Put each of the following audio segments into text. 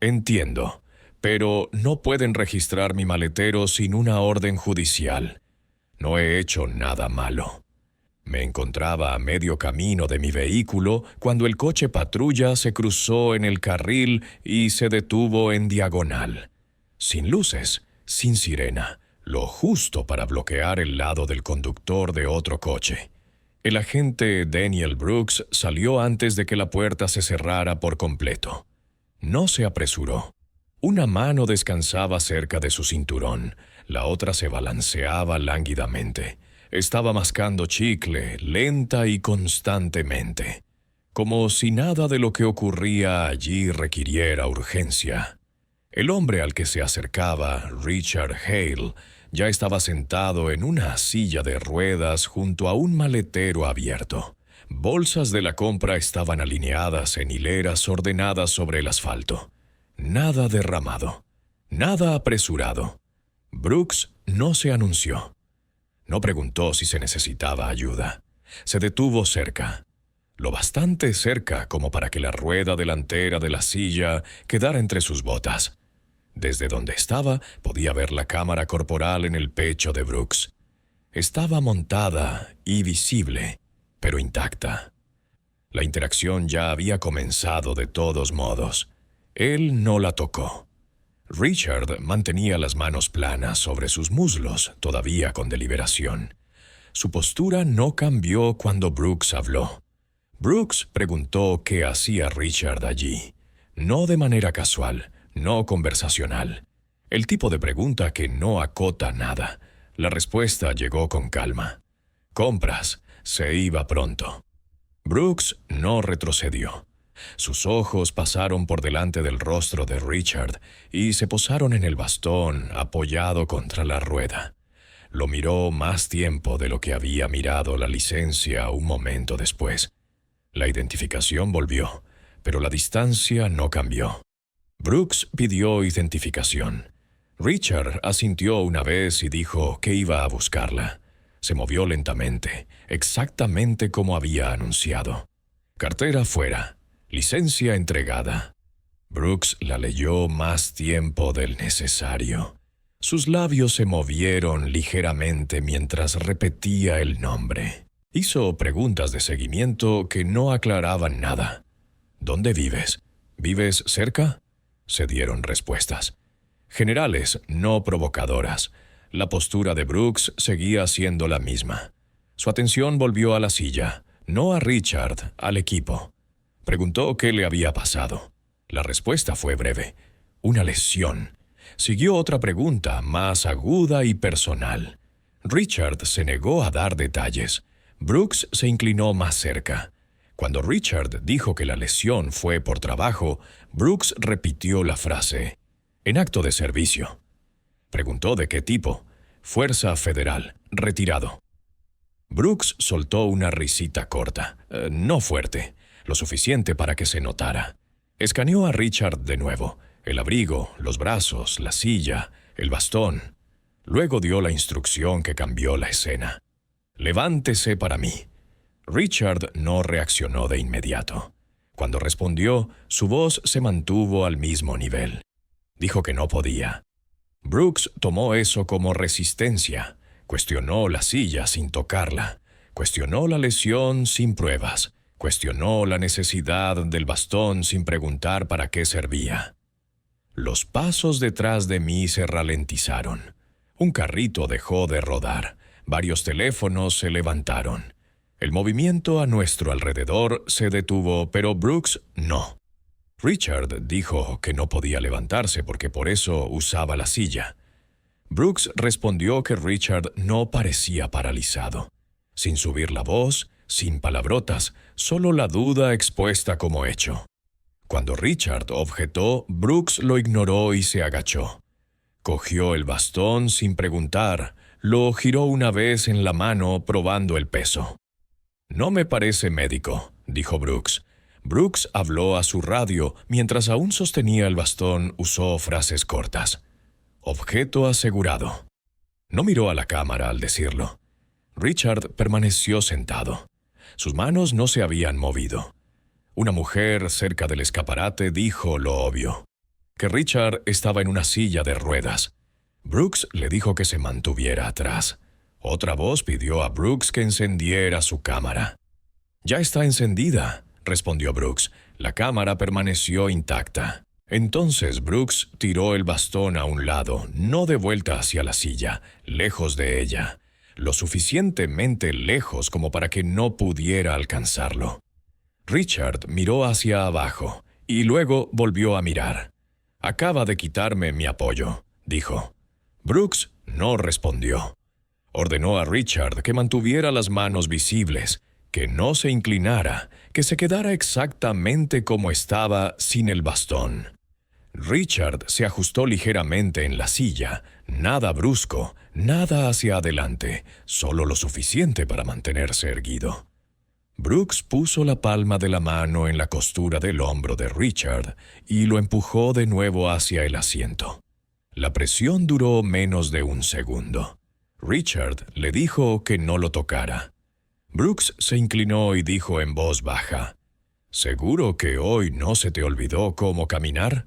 Entiendo, pero no pueden registrar mi maletero sin una orden judicial. No he hecho nada malo. Me encontraba a medio camino de mi vehículo cuando el coche patrulla se cruzó en el carril y se detuvo en diagonal. Sin luces, sin sirena, lo justo para bloquear el lado del conductor de otro coche. El agente Daniel Brooks salió antes de que la puerta se cerrara por completo. No se apresuró. Una mano descansaba cerca de su cinturón, la otra se balanceaba lánguidamente. Estaba mascando chicle, lenta y constantemente, como si nada de lo que ocurría allí requiriera urgencia. El hombre al que se acercaba, Richard Hale, ya estaba sentado en una silla de ruedas junto a un maletero abierto. Bolsas de la compra estaban alineadas en hileras ordenadas sobre el asfalto. Nada derramado, nada apresurado. Brooks no se anunció. No preguntó si se necesitaba ayuda. Se detuvo cerca, lo bastante cerca como para que la rueda delantera de la silla quedara entre sus botas. Desde donde estaba, podía ver la cámara corporal en el pecho de Brooks. Estaba montada y visible, pero intacta. La interacción ya había comenzado de todos modos. Él no la tocó. Richard mantenía las manos planas sobre sus muslos, todavía con deliberación. Su postura no cambió cuando Brooks habló. Brooks preguntó qué hacía Richard allí. No de manera casual, no conversacional. El tipo de pregunta que no acota nada. La respuesta llegó con calma. Compras, se iba pronto. Brooks no retrocedió. Sus ojos pasaron por delante del rostro de Richard y se posaron en el bastón apoyado contra la rueda. Lo miró más tiempo de lo que había mirado la licencia un momento después. La identificación volvió, pero la distancia no cambió. Brooks pidió identificación. Richard asintió una vez y dijo que iba a buscarla. Se movió lentamente, exactamente como había anunciado. Cartera fuera. Licencia entregada. Brooks la leyó más tiempo del necesario. Sus labios se movieron ligeramente mientras repetía el nombre. Hizo preguntas de seguimiento que no aclaraban nada. ¿Dónde vives? ¿Vives cerca? Se dieron respuestas. Generales, no provocadoras. La postura de Brooks seguía siendo la misma. Su atención volvió a la silla, no a Richard, al equipo. Preguntó qué le había pasado. La respuesta fue breve. Una lesión. Siguió otra pregunta, más aguda y personal. Richard se negó a dar detalles. Brooks se inclinó más cerca. Cuando Richard dijo que la lesión fue por trabajo, Brooks repitió la frase. En acto de servicio. Preguntó de qué tipo. Fuerza Federal. Retirado. Brooks soltó una risita corta, no fuerte. Lo suficiente para que se notara. Escaneó a Richard de nuevo, el abrigo, los brazos, la silla, el bastón. Luego dio la instrucción que cambió la escena. «Levántese para mí». Richard no reaccionó de inmediato. Cuando respondió, su voz se mantuvo al mismo nivel. Dijo que no podía. Brooks tomó eso como resistencia. Cuestionó la silla sin tocarla. Cuestionó la lesión sin pruebas. Cuestionó la necesidad del bastón sin preguntar para qué servía. Los pasos detrás de mí se ralentizaron. Un carrito dejó de rodar. Varios teléfonos se levantaron. El movimiento a nuestro alrededor se detuvo, pero Brooks no. Richard dijo que no podía levantarse porque por eso usaba la silla. Brooks respondió que Richard no parecía paralizado. Sin subir la voz, sin palabrotas, solo la duda expuesta como hecho. Cuando Richard objetó, Brooks lo ignoró y se agachó. Cogió el bastón sin preguntar, lo giró una vez en la mano probando el peso. «No me parece médico», dijo Brooks. Brooks habló a su radio mientras aún sostenía el bastón, usó frases cortas. «Objeto asegurado». No miró a la cámara al decirlo. Richard permaneció sentado. Sus manos no se habían movido. Una mujer cerca del escaparate dijo lo obvio. que Richard estaba en una silla de ruedas. Brooks le dijo que se mantuviera atrás. Otra voz pidió a Brooks que encendiera su cámara. «Ya está encendida», respondió Brooks. La cámara permaneció intacta. Entonces Brooks tiró el bastón a un lado, no de vuelta hacia la silla, lejos de ella, lo suficientemente lejos como para que no pudiera alcanzarlo. Richard miró hacia abajo y luego volvió a mirar. «Acaba de quitarme mi apoyo», dijo. Brooks no respondió. Ordenó a Richard que mantuviera las manos visibles, que no se inclinara, que se quedara exactamente como estaba sin el bastón. Richard se ajustó ligeramente en la silla, nada brusco, nada hacia adelante, solo lo suficiente para mantenerse erguido. Brooks puso la palma de la mano en la costura del hombro de Richard y lo empujó de nuevo hacia el asiento. La presión duró menos de un segundo. Richard le dijo que no lo tocara. Brooks se inclinó y dijo en voz baja: «¿Seguro que hoy no se te olvidó cómo caminar?»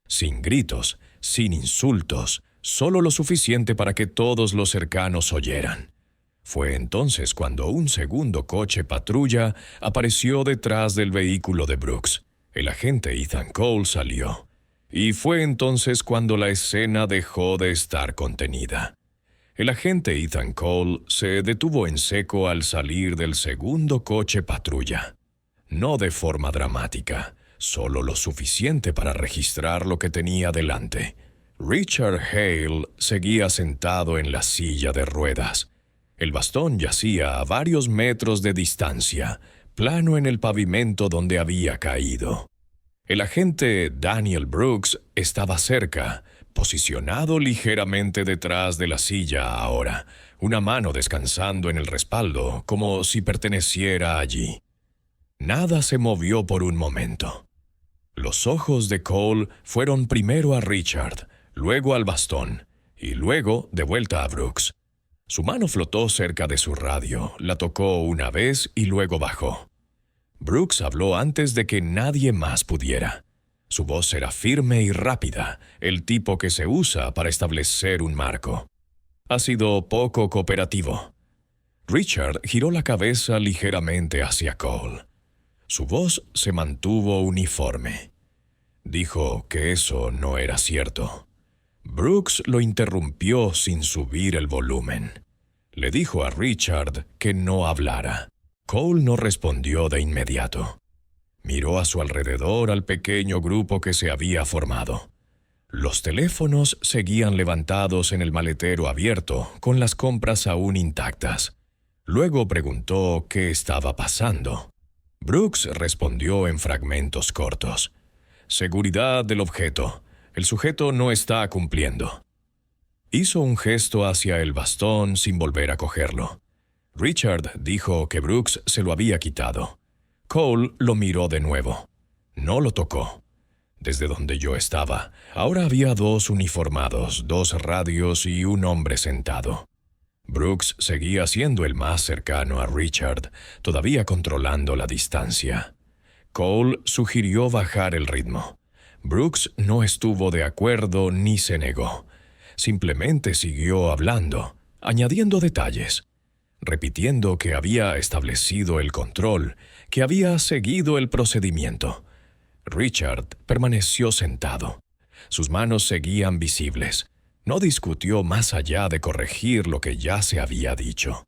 Sin gritos, sin insultos, solo lo suficiente para que todos los cercanos oyeran. Fue entonces cuando un segundo coche patrulla apareció detrás del vehículo de Brooks. El agente Ethan Cole salió. Y fue entonces cuando la escena dejó de estar contenida. El agente Ethan Cole se detuvo en seco al salir del segundo coche patrulla. No de forma dramática, solo lo suficiente para registrar lo que tenía delante. Richard Hale seguía sentado en la silla de ruedas. El bastón yacía a varios metros de distancia, plano en el pavimento donde había caído. El agente Daniel Brooks estaba cerca, posicionado ligeramente detrás de la silla ahora, una mano descansando en el respaldo, como si perteneciera allí. Nada se movió por un momento. Los ojos de Cole fueron primero a Richard, luego al bastón, y luego de vuelta a Brooks. Su mano flotó cerca de su radio, la tocó una vez y luego bajó. Brooks habló antes de que nadie más pudiera. Su voz era firme y rápida, el tipo que se usa para establecer un marco. «Ha sido poco cooperativo». Richard giró la cabeza ligeramente hacia Cole. Su voz se mantuvo uniforme. Dijo que eso no era cierto. Brooks lo interrumpió sin subir el volumen. Le dijo a Richard que no hablara. Cole no respondió de inmediato. Miró a su alrededor al pequeño grupo que se había formado. Los teléfonos seguían levantados en el maletero abierto, con las compras aún intactas. Luego preguntó qué estaba pasando. Brooks respondió en fragmentos cortos. «Seguridad del objeto. El sujeto no está cumpliendo». Hizo un gesto hacia el bastón sin volver a cogerlo. Richard dijo que Brooks se lo había quitado. Cole lo miró de nuevo. No lo tocó. Desde donde yo estaba, ahora había dos uniformados, dos radios y un hombre sentado. Brooks seguía siendo el más cercano a Richard, todavía controlando la distancia. Cole sugirió bajar el ritmo. Brooks no estuvo de acuerdo ni se negó. Simplemente siguió hablando, añadiendo detalles, repitiendo que había establecido el control, que había seguido el procedimiento. Richard permaneció sentado. Sus manos seguían visibles. No discutió más allá de corregir lo que ya se había dicho.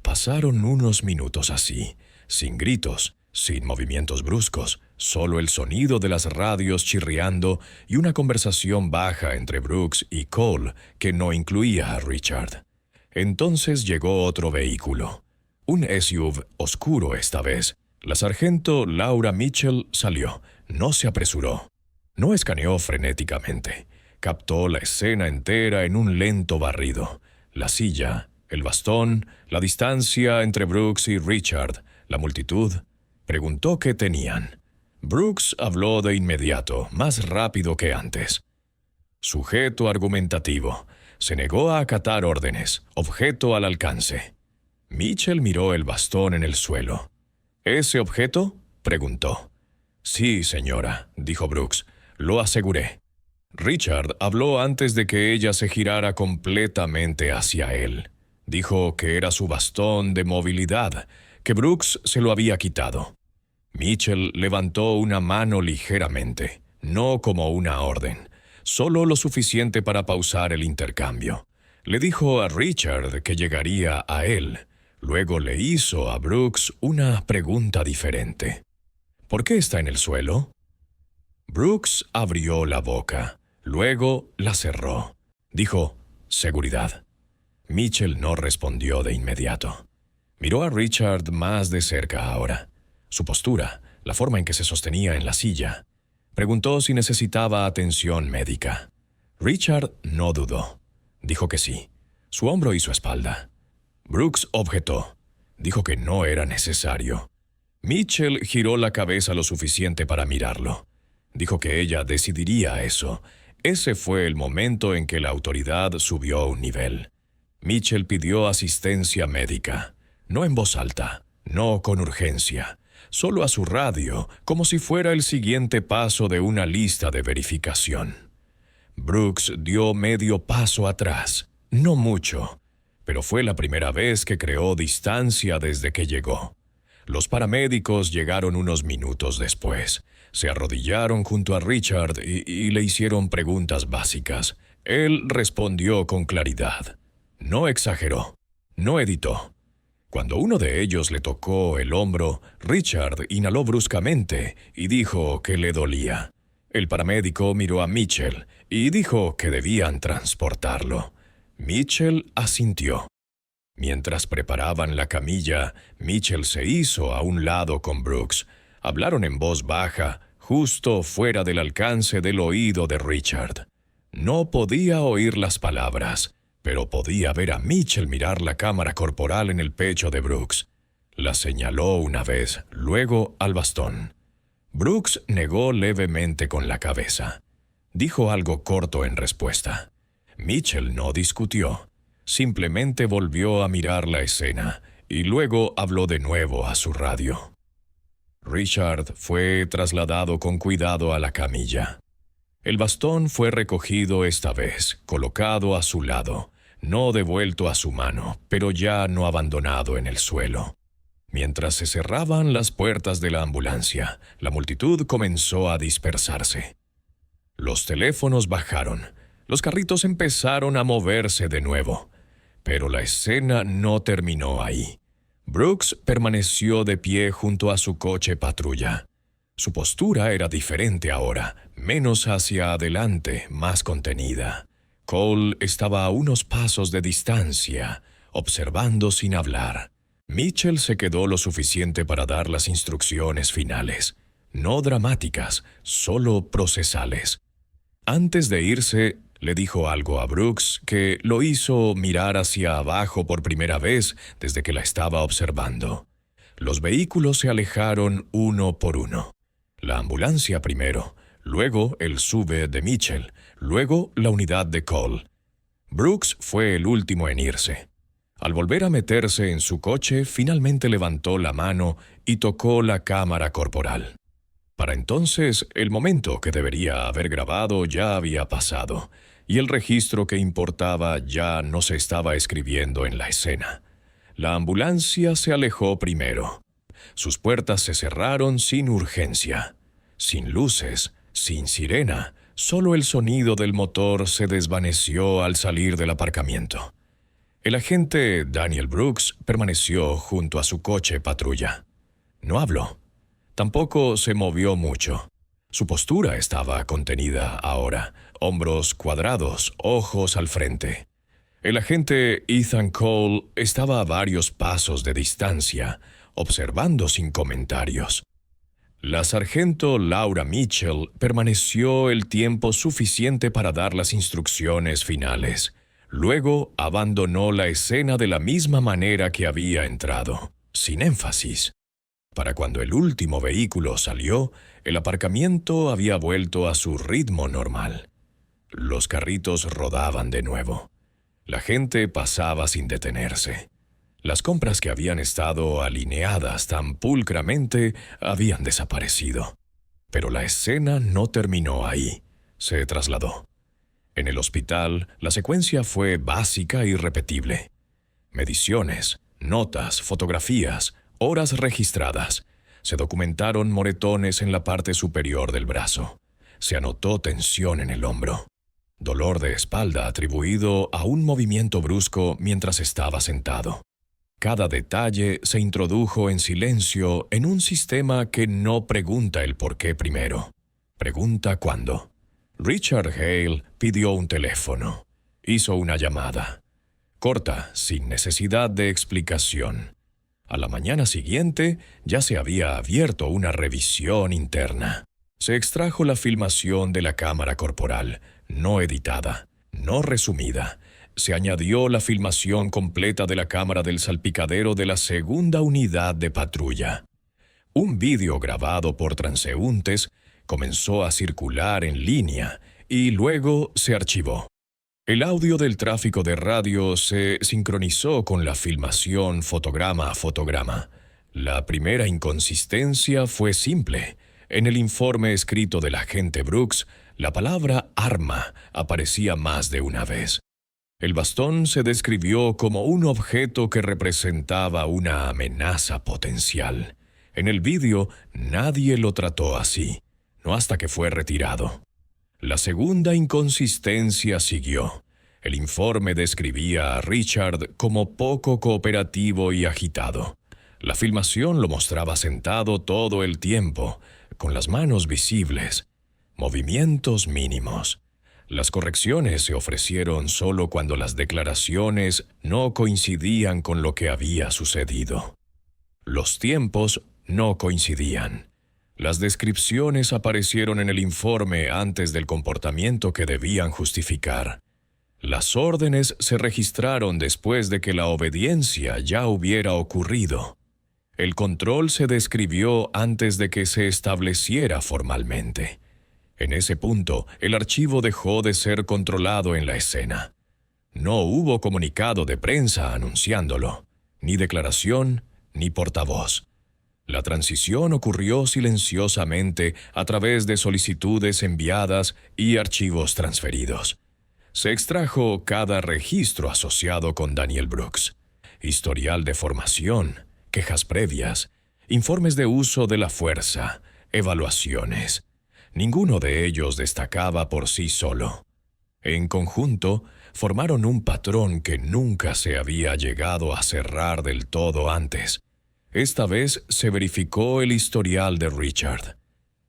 Pasaron unos minutos así, sin gritos, sin movimientos bruscos, solo el sonido de las radios chirriando y una conversación baja entre Brooks y Cole que no incluía a Richard. Entonces llegó otro vehículo. Un SUV oscuro esta vez. La sargento Laura Mitchell salió. No se apresuró. No escaneó frenéticamente. Captó la escena entera en un lento barrido. La silla, el bastón, la distancia entre Brooks y Richard, la multitud. Preguntó qué tenían. Brooks habló de inmediato, más rápido que antes. Sujeto argumentativo. Se negó a acatar órdenes, objeto al alcance. Mitchell miró el bastón en el suelo. ¿Ese objeto?, preguntó. «Sí, señora», dijo Brooks. «Lo aseguré». Richard habló antes de que ella se girara completamente hacia él. Dijo que era su bastón de movilidad, que Brooks se lo había quitado. Mitchell levantó una mano ligeramente, no como una orden, solo lo suficiente para pausar el intercambio. Le dijo a Richard que llegaría a él. Luego le hizo a Brooks una pregunta diferente. ¿Por qué está en el suelo? Brooks abrió la boca, luego la cerró. Dijo, seguridad. Mitchell no respondió de inmediato. Miró a Richard más de cerca ahora. Su postura, la forma en que se sostenía en la silla. Preguntó si necesitaba atención médica. Richard no dudó. Dijo que sí, su hombro y su espalda. Brooks objetó. Dijo que no era necesario. Mitchell giró la cabeza lo suficiente para mirarlo. Dijo que ella decidiría eso. Ese fue el momento en que la autoridad subió un nivel. Mitchell pidió asistencia médica. No en voz alta, no con urgencia. Solo a su radio, como si fuera el siguiente paso de una lista de verificación. Brooks dio medio paso atrás. No mucho, pero fue la primera vez que creó distancia desde que llegó. Los paramédicos llegaron unos minutos después. Se arrodillaron junto a Richard y le hicieron preguntas básicas. Él respondió con claridad. No exageró. No editó. Cuando uno de ellos le tocó el hombro, Richard inhaló bruscamente y dijo que le dolía. El paramédico miró a Mitchell y dijo que debían transportarlo. Mitchell asintió. Mientras preparaban la camilla, Mitchell se hizo a un lado con Brooks. Hablaron en voz baja, justo fuera del alcance del oído de Richard. No podía oír las palabras, pero podía ver a Mitchell mirar la cámara corporal en el pecho de Brooks. La señaló una vez, luego al bastón. Brooks negó levemente con la cabeza. Dijo algo corto en respuesta. Mitchell no discutió. Simplemente volvió a mirar la escena y luego habló de nuevo a su radio. Richard fue trasladado con cuidado a la camilla. El bastón fue recogido esta vez, colocado a su lado, no devuelto a su mano, pero ya no abandonado en el suelo. Mientras se cerraban las puertas de la ambulancia, la multitud comenzó a dispersarse. Los teléfonos bajaron. Los carritos empezaron a moverse de nuevo. Pero la escena no terminó ahí. Brooks permaneció de pie junto a su coche patrulla. Su postura era diferente ahora, menos hacia adelante, más contenida. Cole estaba a unos pasos de distancia, observando sin hablar. Mitchell se quedó lo suficiente para dar las instrucciones finales, no dramáticas, solo procesales. Antes de irse, le dijo algo a Brooks que lo hizo mirar hacia abajo por primera vez desde que la estaba observando. Los vehículos se alejaron uno por uno. La ambulancia primero, luego el SUV de Mitchell, luego la unidad de Cole. Brooks fue el último en irse. Al volver a meterse en su coche, finalmente levantó la mano y tocó la cámara corporal. Para entonces, el momento que debería haber grabado ya había pasado, y el registro que importaba ya no se estaba escribiendo en la escena. La ambulancia se alejó primero. Sus puertas se cerraron sin urgencia, sin luces, sin sirena. Solo el sonido del motor se desvaneció al salir del aparcamiento. El agente Daniel Brooks permaneció junto a su coche patrulla. No habló. Tampoco se movió mucho. Su postura estaba contenida ahora, hombros cuadrados, ojos al frente. El agente Ethan Cole estaba a varios pasos de distancia, observando sin comentarios. La sargento Laura Mitchell permaneció el tiempo suficiente para dar las instrucciones finales. Luego abandonó la escena de la misma manera que había entrado, sin énfasis. Para cuando el último vehículo salió, el aparcamiento había vuelto a su ritmo normal. Los carritos rodaban de nuevo. La gente pasaba sin detenerse. Las compras que habían estado alineadas tan pulcramente habían desaparecido. Pero la escena no terminó ahí. Se trasladó. En el hospital, la secuencia fue básica y repetible. Mediciones, notas, fotografías, horas registradas. Se documentaron moretones en la parte superior del brazo. Se anotó tensión en el hombro. Dolor de espalda atribuido a un movimiento brusco mientras estaba sentado. Cada detalle se introdujo en silencio en un sistema que no pregunta el por qué primero. Pregunta cuándo. Richard Hale pidió un teléfono. Hizo una llamada. Corta, sin necesidad de explicación. A la mañana siguiente ya se había abierto una revisión interna. Se extrajo la filmación de la cámara corporal, no editada, no resumida. Se añadió la filmación completa de la cámara del salpicadero de la segunda unidad de patrulla. Un vídeo grabado por transeúntes comenzó a circular en línea y luego se archivó. El audio del tráfico de radio se sincronizó con la filmación fotograma a fotograma. La primera inconsistencia fue simple. En el informe escrito del agente Brooks, la palabra arma aparecía más de una vez. El bastón se describió como un objeto que representaba una amenaza potencial. En el vídeo nadie lo trató así, no hasta que fue retirado. La segunda inconsistencia siguió. El informe describía a Richard como poco cooperativo y agitado. La filmación lo mostraba sentado todo el tiempo, con las manos visibles, movimientos mínimos. Las correcciones se ofrecieron solo cuando las declaraciones no coincidían con lo que había sucedido. Los tiempos no coincidían. Las descripciones aparecieron en el informe antes del comportamiento que debían justificar. Las órdenes se registraron después de que la obediencia ya hubiera ocurrido. El control se describió antes de que se estableciera formalmente. En ese punto, el archivo dejó de ser controlado en la escena. No hubo comunicado de prensa anunciándolo, ni declaración, ni portavoz. La transición ocurrió silenciosamente a través de solicitudes enviadas y archivos transferidos. Se extrajo cada registro asociado con Daniel Brooks: historial de formación, quejas previas, informes de uso de la fuerza, evaluaciones. Ninguno de ellos destacaba por sí solo. En conjunto, formaron un patrón que nunca se había llegado a cerrar del todo antes. Esta vez se verificó el historial de Richard.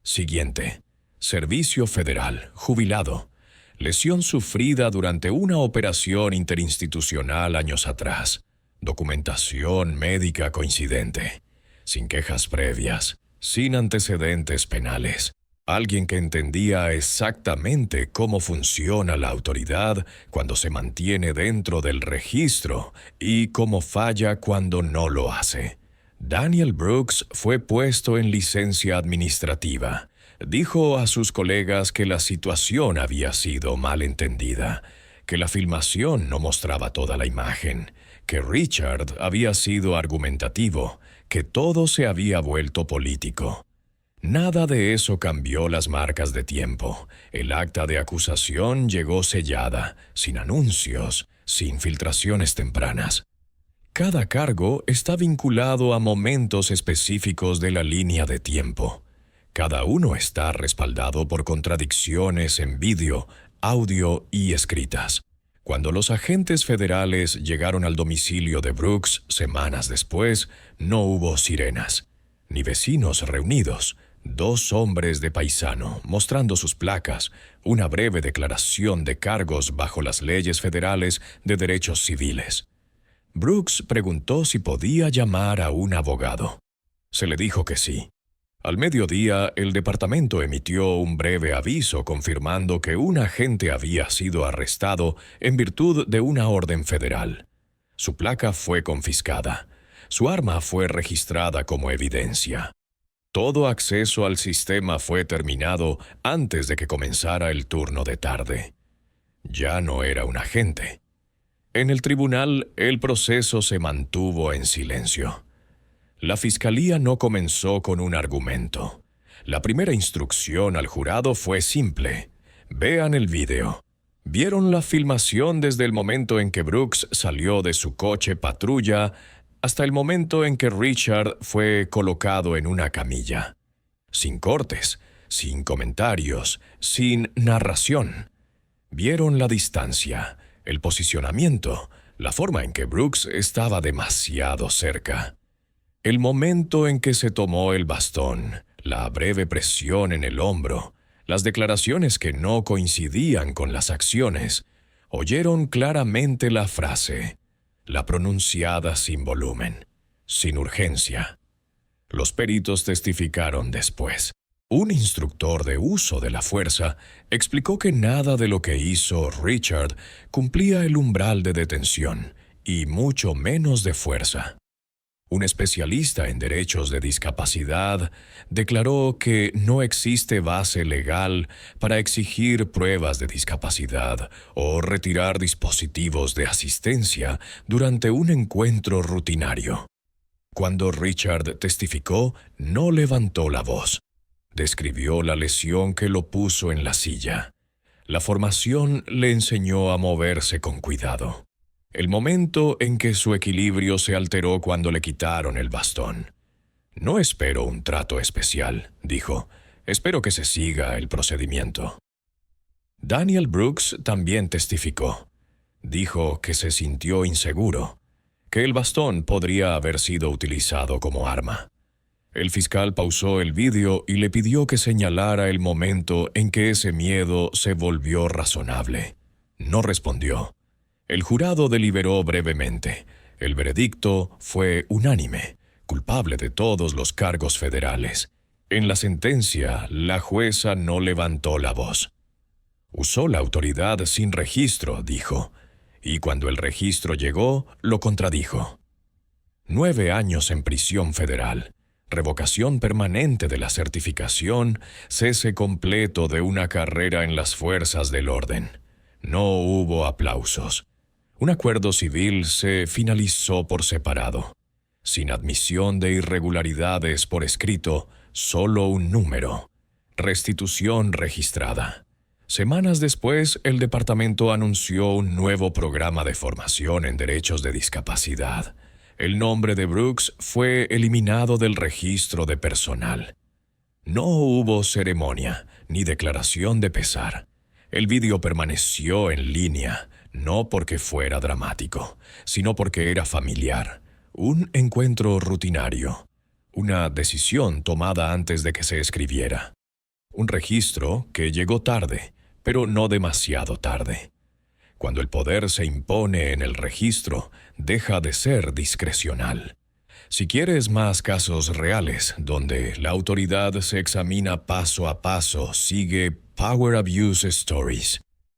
Siguiente: Servicio Federal, jubilado. Lesión sufrida durante una operación interinstitucional años atrás. Documentación médica coincidente. Sin quejas previas, sin antecedentes penales. Alguien que entendía exactamente cómo funciona la autoridad cuando se mantiene dentro del registro y cómo falla cuando no lo hace. Daniel Brooks fue puesto en licencia administrativa. Dijo a sus colegas que la situación había sido mal entendida, que la filmación no mostraba toda la imagen, que Richard había sido argumentativo, que todo se había vuelto político. Nada de eso cambió las marcas de tiempo. El acta de acusación llegó sellada, sin anuncios, sin filtraciones tempranas. Cada cargo está vinculado a momentos específicos de la línea de tiempo. Cada uno está respaldado por contradicciones en vídeo, audio y escritas. Cuando los agentes federales llegaron al domicilio de Brooks semanas después, no hubo sirenas, ni vecinos reunidos. 2 hombres de paisano, mostrando sus placas, una breve declaración de cargos bajo las leyes federales de derechos civiles. Brooks preguntó si podía llamar a un abogado. Se le dijo que sí. Al mediodía, el departamento emitió un breve aviso confirmando que un agente había sido arrestado en virtud de una orden federal. Su placa fue confiscada. Su arma fue registrada como evidencia. Todo acceso al sistema fue terminado antes de que comenzara el turno de tarde. Ya no era un agente. En el tribunal, el proceso se mantuvo en silencio. La fiscalía no comenzó con un argumento. La primera instrucción al jurado fue simple: Vean el video. Vieron la filmación desde el momento en que Brooks salió de su coche patrulla hasta el momento en que Richard fue colocado en una camilla. Sin cortes, sin comentarios, sin narración. Vieron la distancia, el posicionamiento, la forma en que Brooks estaba demasiado cerca. El momento en que se tomó el bastón, la breve presión en el hombro, las declaraciones que no coincidían con las acciones, oyeron claramente la frase, la pronunciada sin volumen, sin urgencia. Los peritos testificaron después. Un instructor de uso de la fuerza explicó que nada de lo que hizo Richard cumplía el umbral de detención, y mucho menos de fuerza. Un especialista en derechos de discapacidad declaró que no existe base legal para exigir pruebas de discapacidad o retirar dispositivos de asistencia durante un encuentro rutinario. Cuando Richard testificó, no levantó la voz. Describió la lesión que lo puso en la silla. La formación le enseñó a moverse con cuidado. El momento en que su equilibrio se alteró cuando le quitaron el bastón. No espero un trato especial, dijo. Espero que se siga el procedimiento. Daniel Brooks también testificó. Dijo que se sintió inseguro, que el bastón podría haber sido utilizado como arma. El fiscal pausó el vídeo y le pidió que señalara el momento en que ese miedo se volvió razonable. No respondió. El jurado deliberó brevemente. El veredicto fue unánime, culpable de todos los cargos federales. En la sentencia, la jueza no levantó la voz. Usó la autoridad sin registro, dijo, y cuando el registro llegó, lo contradijo. 9 años en prisión federal, revocación permanente de la certificación, cese completo de una carrera en las fuerzas del orden. No hubo aplausos. Un acuerdo civil se finalizó por separado. Sin admisión de irregularidades por escrito, solo un número. Restitución registrada. Semanas después, el departamento anunció un nuevo programa de formación en derechos de discapacidad. El nombre de Brooks fue eliminado del registro de personal. No hubo ceremonia ni declaración de pesar. El vídeo permaneció en línea, no porque fuera dramático, sino porque era familiar. Un encuentro rutinario. Una decisión tomada antes de que se escribiera. Un registro que llegó tarde, pero no demasiado tarde. Cuando el poder se impone en el registro, deja de ser discrecional. Si quieres más casos reales, donde la autoridad se examina paso a paso, sigue Power Abuse Stories.